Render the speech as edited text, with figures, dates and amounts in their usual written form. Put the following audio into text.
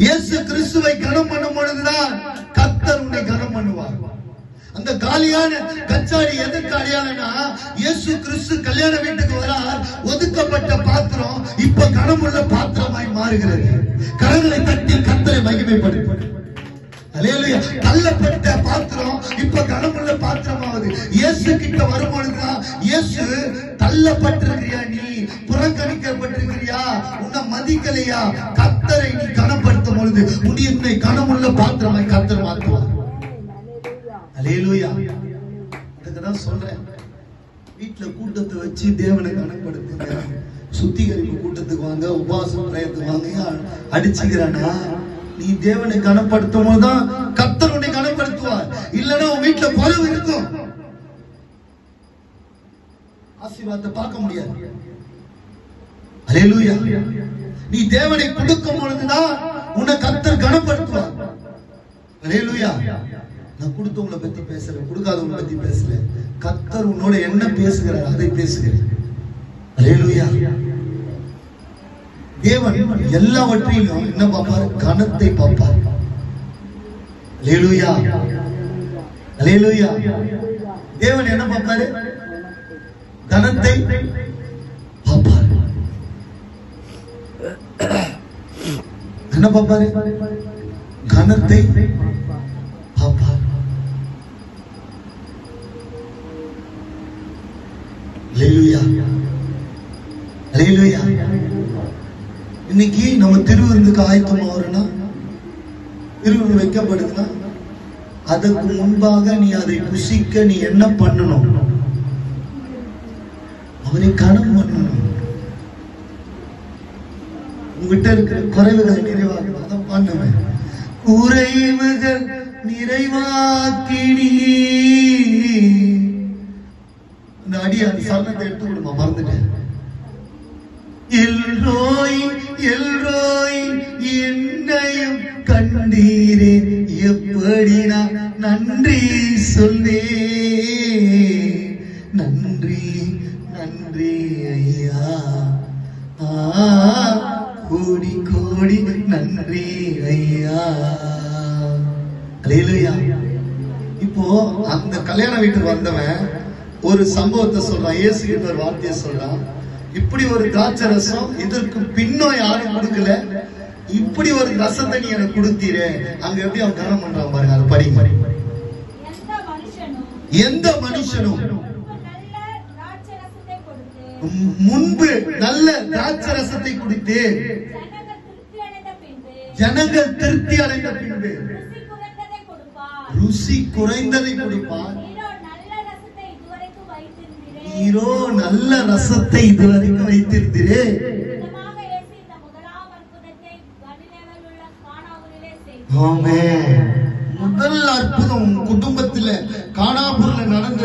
இயேசு கிறிஸ்துவை கனம் பண்ணும் பொழுதுதான் கர்த்தர் உன்னை கனம் பண்ணுவார். அந்த காலியான கச்சாடி எதற்கு அடையாளம்னா, இயேசு கிறிஸ்து கல்யாண வீட்டுக்கு வரார். ஒதுக்கப்பட்ட பாத்திரம் இப்ப கனமுள்ள பாத்திரமாய் மாறுகிறது. கரங்களை தட்டி கர்த்தரை மகிமைப்படுத்து. அல்லேலூயா. தள்ளப்பட்ட பாத்திரம் இப்ப கனமுள்ள பாத்திரமாவது. இயேசு கிட்ட வரும்பொழுதுதான், இயேசு தள்ளப்பட்டிருக்கிறியா, நீ புறக்கணிக்கப்பட்டிருக்கிறியா, உன்னை மதிக்கலையா, கர்த்தரை நீ கனப்படுத்தும் பொழுது உன்னை கனமுள்ள பாத்திரமாய் கர்த்தர் மாற்றுவார். அல்லேலூயா. அதுக்குதான் சொல்றேன், வீட்டுல கூட்டத்தை வச்சு தேவனை கனப்படுத்துங்க. சுத்திகரிப்பு கூட்டத்துக்கு வாங்க, உபவாசம் பிரயத்துக்கு வாங்க. அடிச்சுக்கிறானா, நீ தேவனை கனப்படுத்தும் போதுதான் கர்த்தர் உன்னை கனப்படுத்துவார். இல்லைன்னா உன் வீட்டுல குறைவு இருக்கும், ஆசீர்வாதத்தை பார்க்க முடியாது. அல்லேலூயா. நீ தேவனை கொடுக்கும் பொழுதுதான் உன்னை கர்த்தர் கனப்படுத்துவார். அல்லேலூயா. நான் கொடுத்தவங்களை பத்தி பேசுறேன், கொடுக்காதவங்களை பத்தி பேசுறேன். கர்த்தர் உன்னோட என்ன பேசுகிறார் அதை பேசுகிறேன். அல்லேலூயா. தேவன் எல்லாவற்றையும் என்ன பார்ப்பார்? கனத்தை பார்ப்பார். அல்லேலூயா. அல்லேலூயா. தேவன் என்ன பார்ப்பாரு? கனத்தை பார்ப்பார். என்ன பார்ப்பாரு? கனத்தை பார்ப்பார். அல்லேலூயா. அல்லேலூயா. இன்னைக்கு நம்ம திருவிருந்துக்கு ஆயத்தமாகறோம்னா, திருவிருந்து வைக்கப்படுதுன்னா, அதற்கு முன்பாக நீ அதை புசிக்க நீ என்ன பண்ணணும்? அவரை கனம் பண்ணணும். உங்ககிட்ட இருக்கிற குறைவுகளை நிறைவாக்கணும். அதை பண்ணுவேன். குறைவுகள் நிறைவாக்கினி. இந்த அடி அந்த சரணத்தை எடுத்து விடுமா, மறந்துட்டேன். எல்ரோய் எல்ரோய் என்னையும் கண்டீரே, எப்படி நான் நன்றி சொல்வே. நன்றி நன்றி ஐயா, கோடி கோடி நன்றி ஐயா. அல்லேலூயா. இப்போ அந்த கல்யாண வீட்டுக்கு வந்தவன் ஒரு சம்பவத்தை சொல்றான். இயேசு கிட்ட ஒரு வார்த்தையை சொல்றான். இப்படி ஒரு திராட்சை ரசம் இதற்கு பின்னும் யாரும் கொடுக்கல, இப்படி ஒரு ரசத்தை நீ எனக்கு கொடுத்தீரே. அங்க எப்படி அவன் கனம் பண்றான் பாருங்க. அது படிங்க. எந்த மனுஷனும் முன்பு நல்ல திராட்சை ரசத்தை குடித்து ஜனங்கள் திருப்தி அடைந்த பின்பு ருசி குறைந்ததை கொடுப்பார். நீரோ நல்ல ரசத்தை இதுவரைக்கும் வைத்திருந்தீரே. முதல் அற்புதம் குடும்பத்தில் கானாபூர்ல நடந்தது.